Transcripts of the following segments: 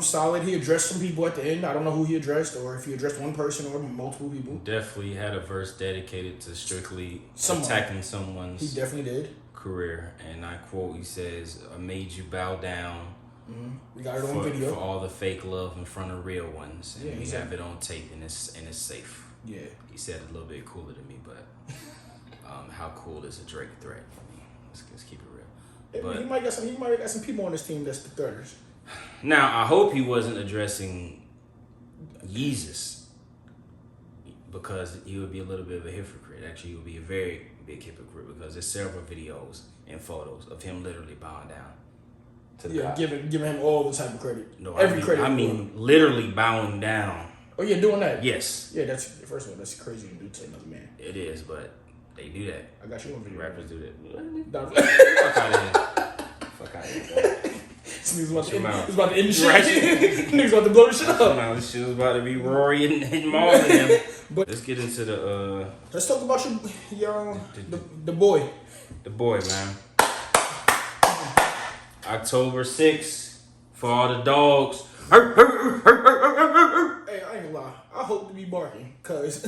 Solid. He addressed some people at the end. I don't know who he addressed, or if he addressed one person or multiple people. Definitely had a verse dedicated to strictly attacking someone's he definitely did. career. And I quote, he says, I made you bow down. We got it on video. For all the fake love in front of real ones. And we have it on tape, and it's safe. Yeah. He said it a little bit cooler than me, but how cool is a Drake threat? I mean, let's keep it real. But he might got some people on this team that's the threaters. Now, I hope he wasn't addressing Yeezus, because he would be a little bit of a hypocrite. Actually, he would be a very big hypocrite, because there's several videos and photos of him literally bowing down to the God. giving him all the type of credit. No, credit. I mean literally bowing down. Oh yeah, doing that. Yes. Yeah, that's first of all, that's crazy to do to another man. It is, but they do that. I got you on video. Rappers do that. Fuck out of here. Fuck out of here. This nigga's about to end the shit. Nigga's about to blow the shit up. Now this shit was about to be Rory and Marlon him. But let's get into the let's talk about your the boy. The boy, man. October 6th for all the dogs. Hey, I ain't gonna lie. I hope to be barking, cause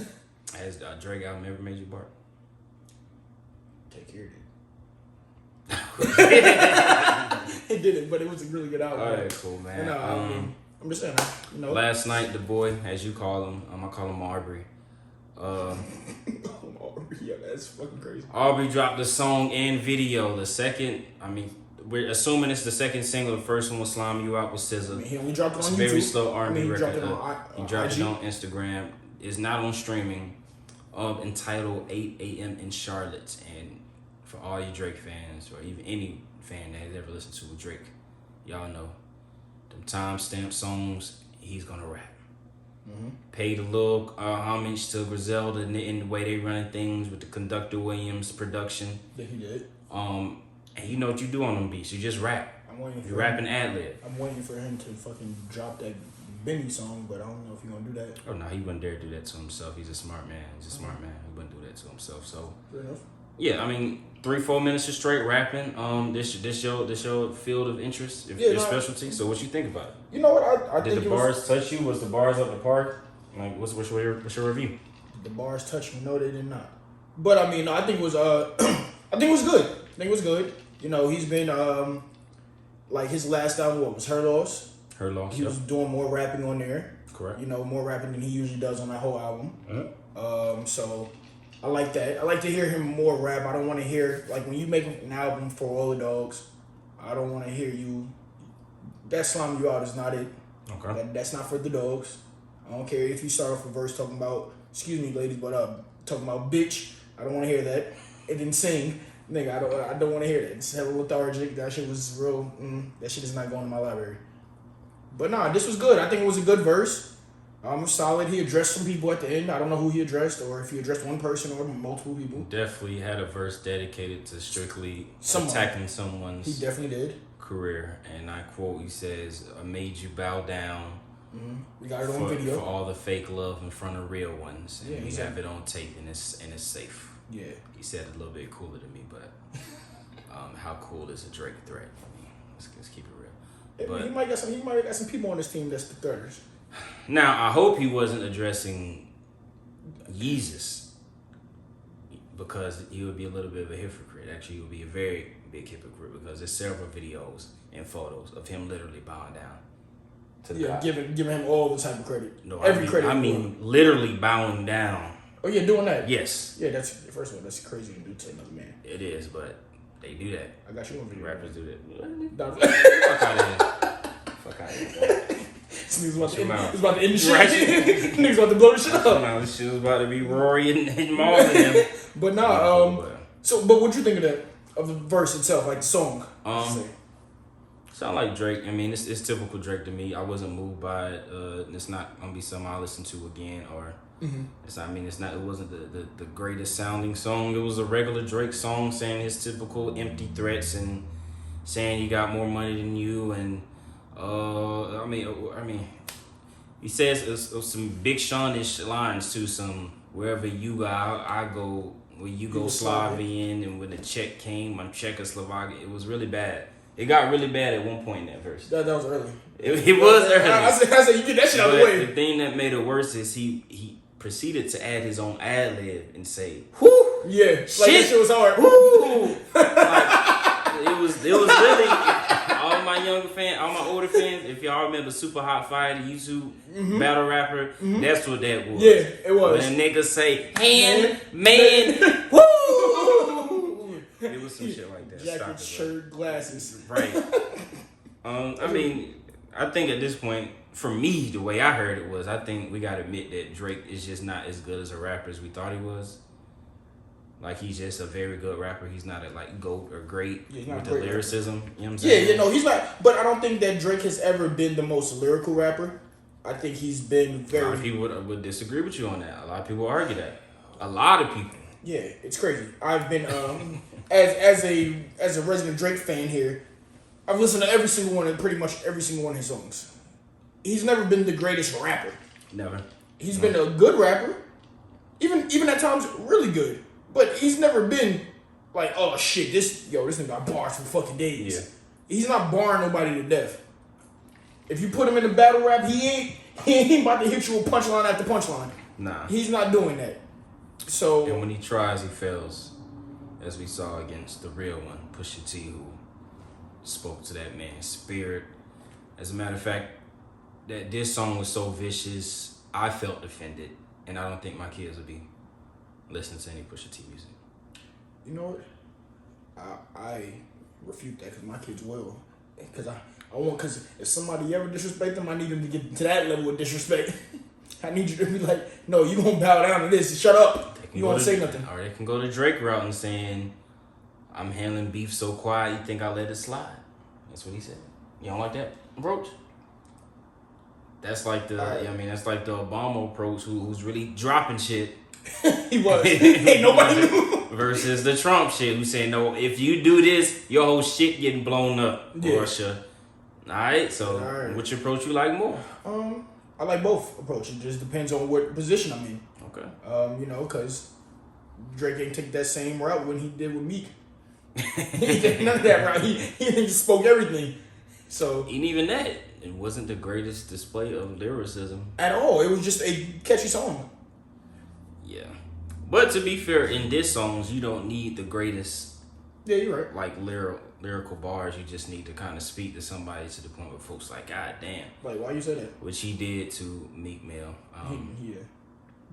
has Drake album ever made you bark? Take care of it. It didn't, but it was a really good album. All right, cool, man. And, I'm just saying, you know. Last night, the boy, as you call him, I'm gonna call him Aubrey. Aubrey, yeah, that's fucking crazy. Aubrey dropped the song and video. The second, we're assuming it's the second single. The first one was "Slime You Out" with SZA. He only dropped it on YouTube. Very slow R&B record. He dropped it on Instagram. It's not on streaming. Entitled 8 a.m. in Charlotte. And for all you Drake fans, or even any fan that has ever listened to Drake, y'all know them timestamp songs, he's gonna rap. Paid a little homage to Griselda in the way they running things with the Conductor Williams production. Yeah, he did. And you know what you do on them beats. You just rap. You rap and ad-lib. I'm waiting for him to fucking drop that Benny song, but I don't know if he's gonna do that. Oh no, he wouldn't dare do that to himself. He's a smart man. He wouldn't do that to himself. So fair enough. Yeah, 3-4 minutes of straight rapping. This your field of interest, your specialty. So what you think about it? You know what? I did think the bars touch you? Was the bars up the park? Like, what's your review? The bars touched me. No, they did not. But I mean, I think it was I think it was good. I think it was good. You know, he's been like his last album, what was Her Loss? Her Loss. He was doing more rapping on there. Correct. You know, more rapping than he usually does on that whole album. So I like that. I like to hear him more rap. I don't want to hear, like, when you make an album for all the dogs, I don't want to hear you. That Slime You Out is not it. Okay. That's not for the dogs. I don't care if you start off a verse talking about, excuse me, ladies, but talking about bitch. I don't want to hear that. And then sing. Nigga, I don't want to hear that. It's hella lethargic. That shit was real. That shit is not going to my library. But nah, this was good. I think it was a good verse. Solid. He addressed some people at the end. I don't know who he addressed, or if he addressed one person or multiple people. Definitely had a verse dedicated to strictly attacking someone's he definitely did. career. And I quote, he says, I made you bow down. We got it on video. For all the fake love in front of real ones. And we have it on tape, and it's safe. Yeah. He said it a little bit cooler than me, but how cool is a Drake threat? I mean, let's keep it real. But he might got some people on this team that's the threaters. Now, I hope he wasn't addressing Yeezus, because he would be a little bit of a hypocrite. Actually, he would be a very big hypocrite, because there's several videos and photos of him literally bowing down to the God. Giving him all the type of credit. No, credit. I mean literally bowing down. Oh yeah, doing that. Yes. Yeah, that's first of all, that's crazy to do to another man. It is, but they do that. I got you on video. Rappers do that. Fuck out of here. Fuck out of here. This nigga's about to end the shit. Nigga's about to blow the shit up. Now this shit was about to be Rory and Marlon him. But nah, but what you think of the verse itself, like the song? Sound like Drake. I mean, it's typical Drake to me. I wasn't moved by it. It's not gonna be something I'll listen to again, or it wasn't the greatest sounding song. It was a regular Drake song saying his typical empty threats and saying he got more money than you, and he says some big Shawn-ish lines to some wherever you go, I go, where you go Slavian, and when the check came on Czechoslovakia, it was really bad. It got really bad at one point in that verse. That was early. It was early. I said you get that shit out of the way. The thing that made it worse is he proceeded to add his own ad lib and say, "Whoo, yeah, shit. Like that shit was hard." Woo, like, it was really all my younger fans, all my older fans. If y'all remember Super Hot Fire, the YouTube battle rapper, that's what that was. Yeah, it was. When a nigga say hand man, woo, it was some shit like that. Jacket, shirt, glasses. Right. I mean, I think at this point, for me, the way I heard it was, I think we gotta admit that Drake is just not as good as a rapper as we thought he was. Like, he's just a very good rapper. He's not a like GOAT or great with the lyricism. You know what I'm saying? Yeah, he's not. But I don't think that Drake has ever been the most lyrical rapper. I think he's been very. A lot of people would disagree with you on that. A lot of people argue that. A lot of people. Yeah, it's crazy. I've been as a resident Drake fan here, I've listened to pretty much every single one of his songs. He's never been the greatest rapper. Never. He's been a good rapper, even at times really good. But he's never been like, oh shit, this nigga got bars for fucking days. Yeah. He's not barring nobody to death. If you put him in a battle rap, he ain't about to hit you with punchline after punchline. Nah. He's not doing that. So and when he tries, he fails, as we saw against the real one, Pusha T, who spoke to that man's spirit. As a matter of fact, that this song was so vicious, I felt offended, and I don't think my kids would be listening to any Pusha T music. You know what? I refute that because my kids will. Because if somebody ever disrespect them, I need them to get to that level of disrespect. I need you to be like, no, you gonna bow down to this. Shut up. You won't say nothing. Or they can go the Drake route and saying, I'm handling beef so quiet, you think I let it slide. That's what he said. You don't like that approach? That's like that's like the Obama approach who's really dropping shit. He was. Ain't nobody knew. Versus the Trump shit who's saying, no, if you do this, your whole shit getting blown up. Yeah. Russia. Alright, so which approach you like more? I like both approaches. It just depends on what position I'm in. Okay. Because Drake ain't take that same route when he did with Meek. He did none of that route. He just spoke everything. So and even that, it wasn't the greatest display of lyricism at all. It was just a catchy song. Yeah. But to be fair, in this songs, you don't need the greatest. Yeah, you're right. Like lyrical bars. You just need to kind of speak to somebody to the point where folks like, God damn. Like, why you say that? Which he did to Meek Mill. Yeah.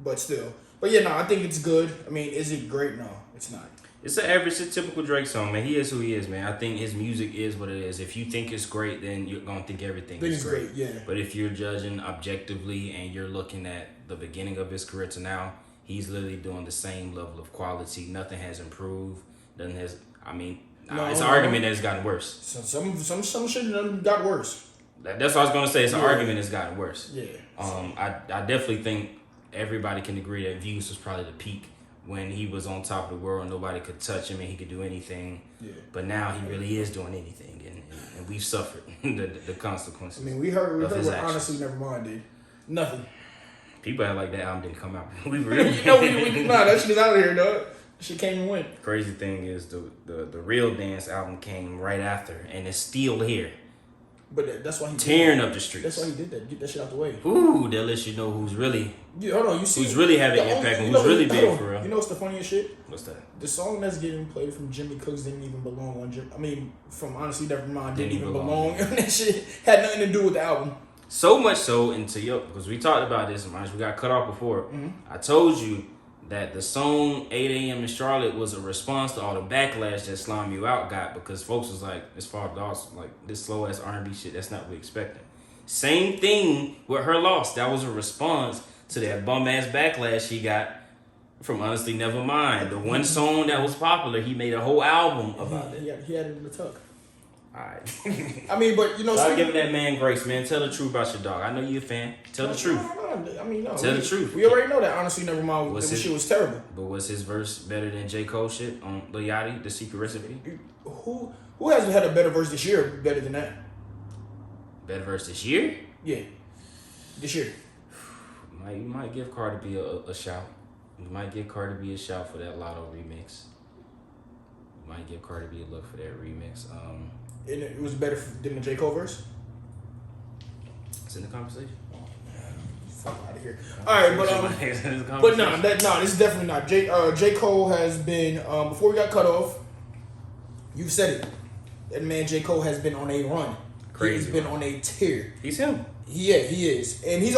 But still. But yeah, no, I think it's good. I mean, is it great? No, it's not. It's an average, typical Drake song, man. He is who he is, man. I think his music is what it is. If you think it's great, then you're going to think everything is great. Yeah. But if you're judging objectively and you're looking at the beginning of his career to now, he's literally doing the same level of quality. Nothing has improved. It's an argument that it's gotten worse. So some shit done got worse. That's what I was going to say. It's an argument that's gotten worse. Yeah. I definitely think everybody can agree that Views was probably the peak when he was on top of the world. Nobody could touch him and he could do anything. Yeah. But now he really is doing anything, and we've suffered the consequences. I mean, we heard what Honestly Nevermind did. Nothing. People act like that album didn't come out. We really that shit is out of here, dog. Shit came and went. Crazy thing is the Real Dance album came right after, and it's still here. But that's why he tearing up the streets. That's why he did that. Get that shit out the way. Ooh, that lets you know who's really. Yeah, hold on. You see who's really having impact and who's really big for real. You know what's the funniest shit? What's that? The song that's getting played from Jimmy Cooks didn't even belong on from Honestly Nevermind didn't even belong on that shit. Had nothing to do with the album. So much so because we talked about this, and we got cut off before. Mm-hmm. I told you that the song 8 a.m. in Charlotte was a response to all the backlash that Slime You Out got, because folks was like, as far as like this slow ass R&B shit, that's not what we expecting. Same thing with her loss. That was a response to that bum ass backlash he got from Honestly Nevermind. The one song that was popular, he made a whole album about it. He had it in the tuck. Alright. I mean, but you know, stop giving that man grace, man. Tell the truth about your dog. I know you're a fan. Tell the truth. No. Tell the truth. We already know that Honestly Nevermind, the shit was terrible. But was his verse better than J. Cole shit on Lil Yachty, The Secret Recipe? Who hasn't had a better verse this year better than that? Better verse this year? Yeah. This year. You might give Cardi B a shout. You might give Cardi B a shout for that Lotto remix. You might give Cardi B a look for that remix. and it was better than the J. Cole verse? It's in the conversation. Fuck out of here. All right, but no, this is definitely not. J. Cole has been before we got cut off. You said it. That man J. Cole has been on a run. Crazy. He's been on a tear. He's him. Yeah, he is, and he's